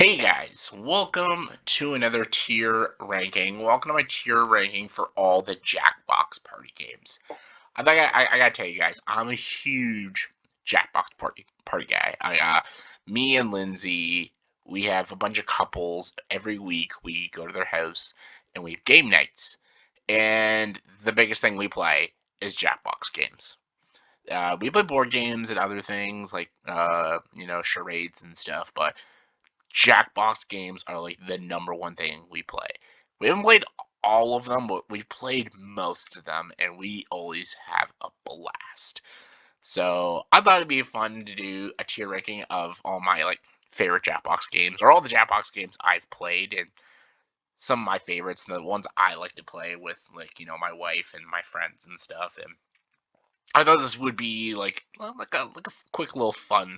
Hey guys, welcome to another tier ranking. Welcome to my tier ranking for all the Jackbox party games. I gotta tell you guys, I'm a huge Jackbox party guy. Me and Lindsay, we have a bunch of couples every week. We go to their house and we have game nights. And the biggest thing we play is Jackbox games. We play board games and other things like charades and stuff, but Jackbox games are like the number one thing we play. We haven't played all of them, but we've played most of them, and we always have a blast. So I thought it'd be fun to do a tier ranking of all my favorite Jackbox games, or all the Jackbox games I've played, and some of my favorites, and the ones I like to play with my wife and my friends and stuff. And I thought this would be like a quick little fun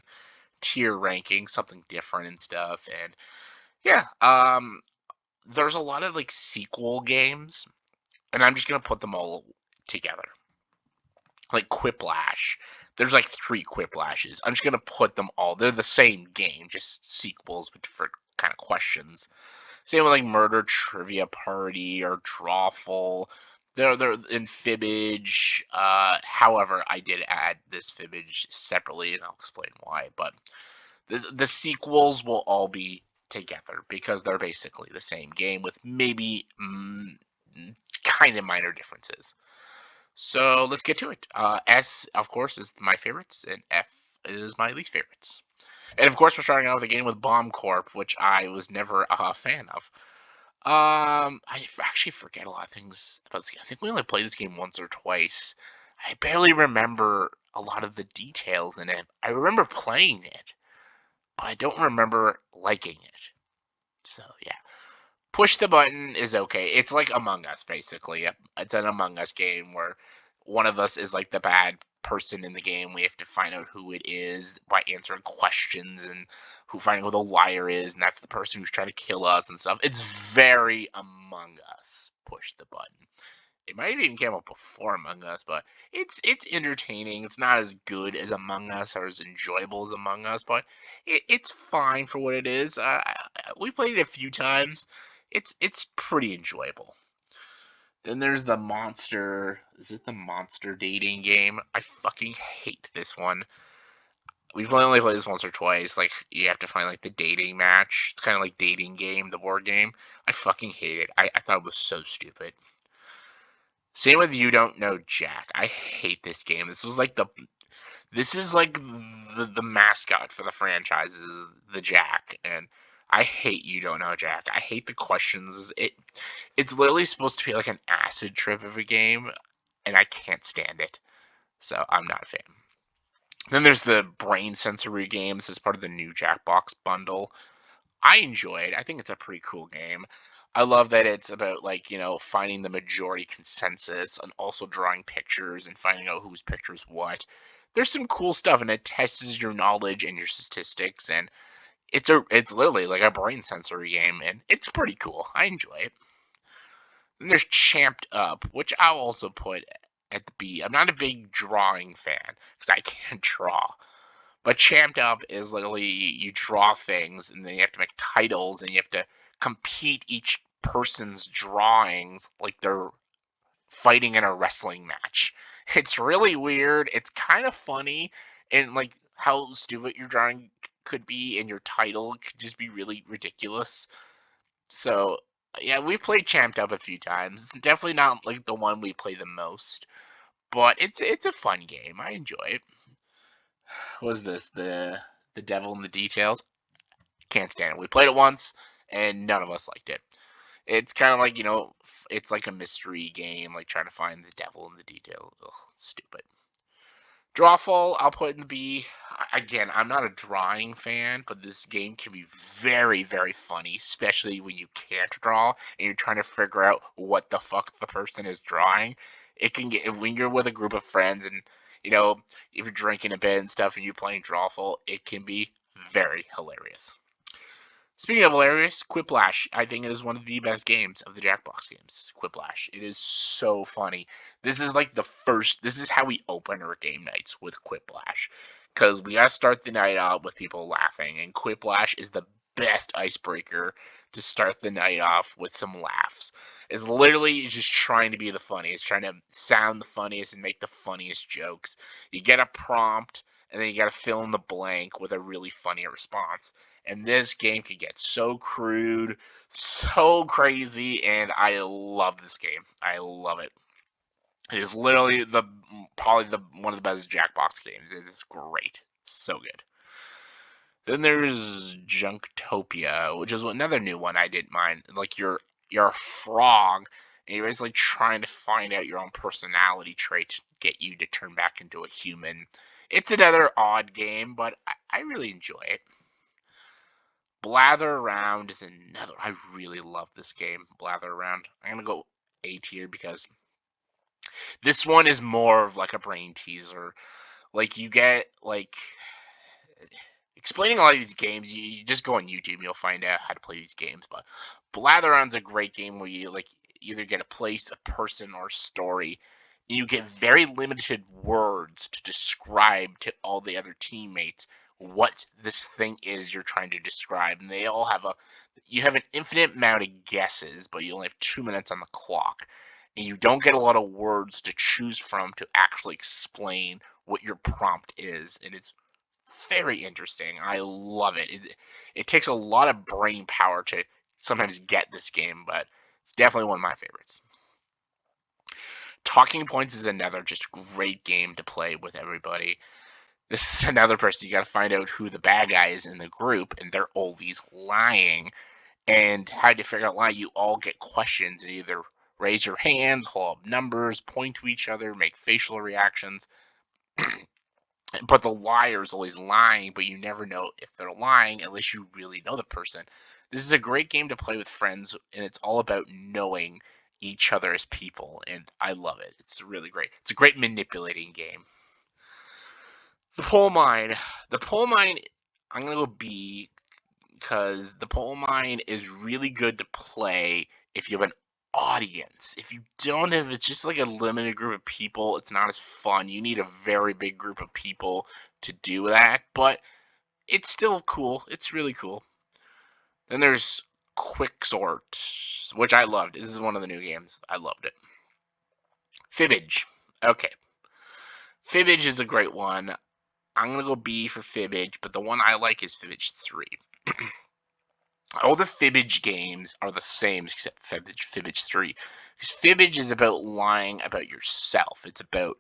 tier ranking, something different and stuff. And yeah, there's a lot of like sequel games, and I'm just gonna put them all together. Like Quiplash, there's like three Quiplashes. I'm just gonna put them all. They're the same game, just sequels with different kind of questions. Same with like Murder Trivia Party or Drawful. They're in Fibbage. However, I did add this Fibbage separately, and I'll explain why. But the sequels will all be together because they're basically the same game with maybe kind of minor differences. So let's get to it. S, of course, is my favorites, and F is my least favorites. And of course, we're starting out with a game with Bomb Corp, which I was never a fan of. I actually forget a lot of things about this game. I think we only played this game once or twice. I barely remember a lot of the details in it. I remember playing it, but I don't remember liking it. So yeah, push the button is okay. It's like Among Us basically. It's an Among Us game where one of us is like the bad person in the game. We have to find out who it is by answering questions and finding who the liar is, and that's the person who's trying to kill us and stuff. It's very Among Us. Push the button. It might have even came out before Among Us, but it's entertaining. It's not as good as Among Us or as enjoyable as Among Us, but it's fine for what it is. We played it a few times. It's pretty enjoyable. Then there's the monster. Is it the monster dating game? I fucking hate this one. We've only played this once or twice. Like you have to find like the dating match. It's kind of like dating game, the board game. I fucking hate it. I thought it was so stupid. Same with You Don't Know Jack. I hate this game. This is like the mascot for the franchise is the Jack, and I hate You Don't Know Jack. I hate the questions. It's literally supposed to be like an acid trip of a game, and I can't stand it. So I'm not a fan. Then there's the brain sensory games as part of the new Jackbox bundle. I enjoy it. I think it's a pretty cool game. I love that it's about finding the majority consensus and also drawing pictures and finding out whose picture is what. There's some cool stuff and it tests your knowledge and your statistics, and it's literally like a brain sensory game, and it's pretty cool. I enjoy it. Then there's Champed Up, which I'll also put at the B. I'm not a big drawing fan because I can't draw. But Champed Up is literally you draw things and then you have to make titles and you have to compete each person's drawings like they're fighting in a wrestling match. It's really weird. It's kind of funny, and like how stupid your drawing could be and your title could just be really ridiculous. So yeah, we've played Champed Up a few times. It's definitely not like the one we play the most, but it's a fun game. I enjoy it. What was this? The Devil in the Details? Can't stand it. We played it once, and none of us liked it. It's kind of like it's like a mystery game, like trying to find the devil in the detail. Ugh, stupid. Drawfall, I'll put in the B. Again, I'm not a drawing fan, but this game can be very, very funny, especially when you can't draw and you're trying to figure out what the fuck the person is drawing. It can get when you're with a group of friends and if you're drinking a bit and stuff and you're playing Drawful, it can be very hilarious. Speaking of hilarious, Quiplash, I think it is one of the best games of the Jackbox games. Quiplash. It is so funny. This is like this is how we open our game nights with Quiplash. Because we gotta start the night out with people laughing, and Quiplash is the best icebreaker to start the night off with some laughs. Is literally just trying to be the funniest, trying to sound the funniest and make the funniest jokes. You get a prompt, and then you got to fill in the blank with a really funny response. And this game can get so crude, so crazy, and I love this game. I love it. It is literally probably the one of the best Jackbox games. It is great, so good. Then there's Junktopia, which is another new one I didn't mind. Like you're a frog, and you're basically trying to find out your own personality trait to get you to turn back into a human. It's another odd game, but I really enjoy it. Blather Around is another. I really love this game, Blather Around. I'm gonna go A tier because this one is more of like a brain teaser. Like you get like explaining a lot of these games, you just go on YouTube and you'll find out how to play these games. But Blather-On's a great game where you like either get a place, a person, or a story. And you get very limited words to describe to all the other teammates what this thing is you're trying to describe. And they all have you have an infinite amount of guesses, but you only have 2 minutes on the clock. And you don't get a lot of words to choose from to actually explain what your prompt is. And it's very interesting. I love it. It takes a lot of brain power to sometimes get this game, but it's definitely one of my favorites. Talking Points is another just great game to play with everybody. This is another person you got to find out who the bad guy is in the group, and they're always lying. And how to figure out why you all get questions and either raise your hands, hold up numbers, point to each other, make facial reactions. But the liar is always lying, but you never know if they're lying unless you really know the person. This is a great game to play with friends, and it's all about knowing each other as people, and I love it. It's really great. It's a great manipulating game. The Pole Mine. The Pole Mine, I'm going to go B because the Pole Mine is really good to play if you have an audience. If you don't have, it's just like a limited group of people, it's not as fun. You need a very big group of people to do that, but it's still cool. It's really cool. Then there's Quicksort, which I loved. This is one of the new games. I loved it. Fibbage. Okay. Fibbage is a great one. I'm going to go B for Fibbage, but the one I like is Fibbage 3. All the Fibbage games are the same except Fibbage 3. Because Fibbage is about lying about yourself. It's about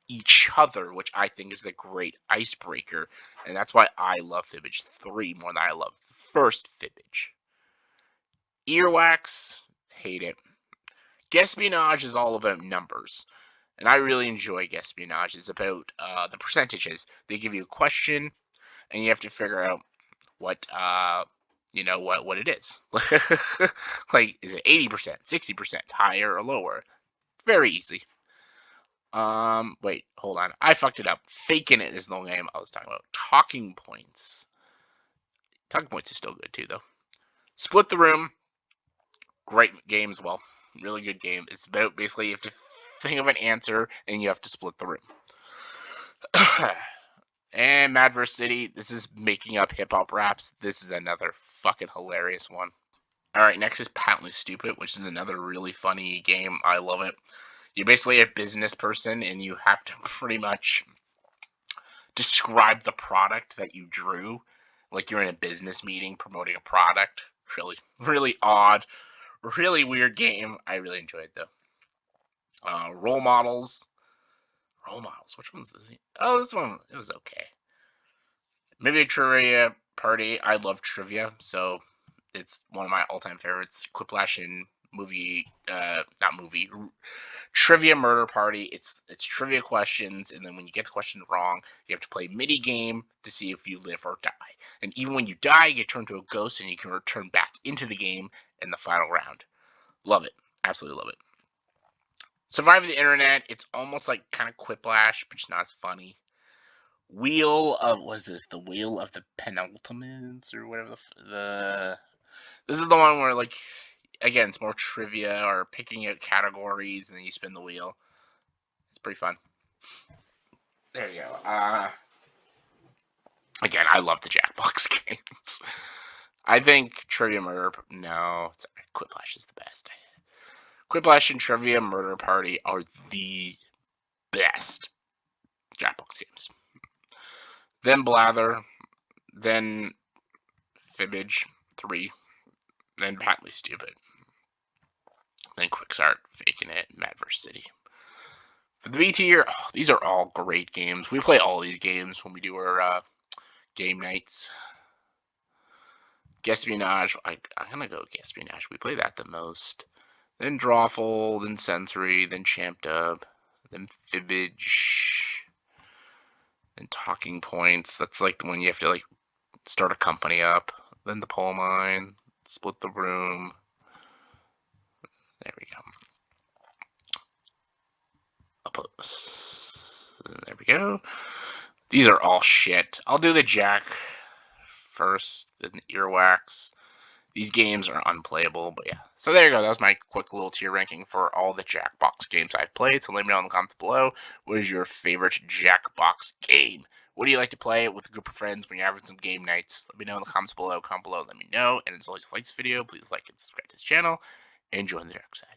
each other, which I think is the great icebreaker. And that's why I love Fibbage 3 more than I love the first Fibbage. Earwax, hate it. Guespionage is all about numbers. And I really enjoy Guespionage. It's about the percentages. They give you a question, and you have to figure out what what it is. Like, is it 80%, 60%, higher or lower? Very easy. Wait, hold on. I fucked it up. Faking It is the name I was talking about. Talking Points. Talking Points is still good too, though. Split the Room. Great game as well. Really good game. It's about basically you have to think of an answer and you have to split the room. And Madverse City. This is making up hip hop raps. This is another fucking hilarious one. Alright, next is Patently Stupid, which is another really funny game. I love it. You're basically a business person and you have to pretty much describe the product that you drew. Like you're in a business meeting promoting a product. Really, really odd, really weird game. I really enjoyed it though. Role Models. Role Models. Which one's this? Oh, this one. It was okay. Movie Trivia Party. I love trivia, so it's one of my all-time favorites. Quiplash and movie, not movie, Trivia Murder Party. It's trivia questions, and then when you get the question wrong, you have to play mini game to see if you live or die. And even when you die, you get turned to a ghost, and you can return back into the game in the final round. Love it, absolutely love it. Survive the Internet. It's almost like kind of Quiplash, but it's not as funny. Wheel of what's this? The Wheel of the Penultimates or whatever the. This is the one where like again it's more trivia or picking out categories and then you spin the wheel. It's pretty fun. There you go. Again, I love the Jackbox games. I think Trivia Murder. No, Quiplash is the best. Quiplash and Trivia Murder Party are the best Jackbox games. Then Blather, then Fibbage 3, then Patently Stupid, then Quicksart, Faking It, Mad vs. City. For the B tier, these are all great games. We play all these games when we do our game nights. Guespionage, I'm gonna go Guespionage. We play that the most. Then Drawful, then Sensory, then Champed Up, then Fibbage, then Talking Points. That's like the one you have to like start a company up. Then the Pole Mine, Split the Room. There we go. There we go. These are all shit. I'll do the Jack first, then the Earwax. These games are unplayable, but yeah. So there you go. That was my quick little tier ranking for all the Jackbox games I've played. So let me know in the comments below, what is your favorite Jackbox game? What do you like to play with a group of friends when you're having some game nights? Let me know in the comments below. Comment below, let me know. And as always, if you like this video, please like and subscribe to this channel and join the dark side.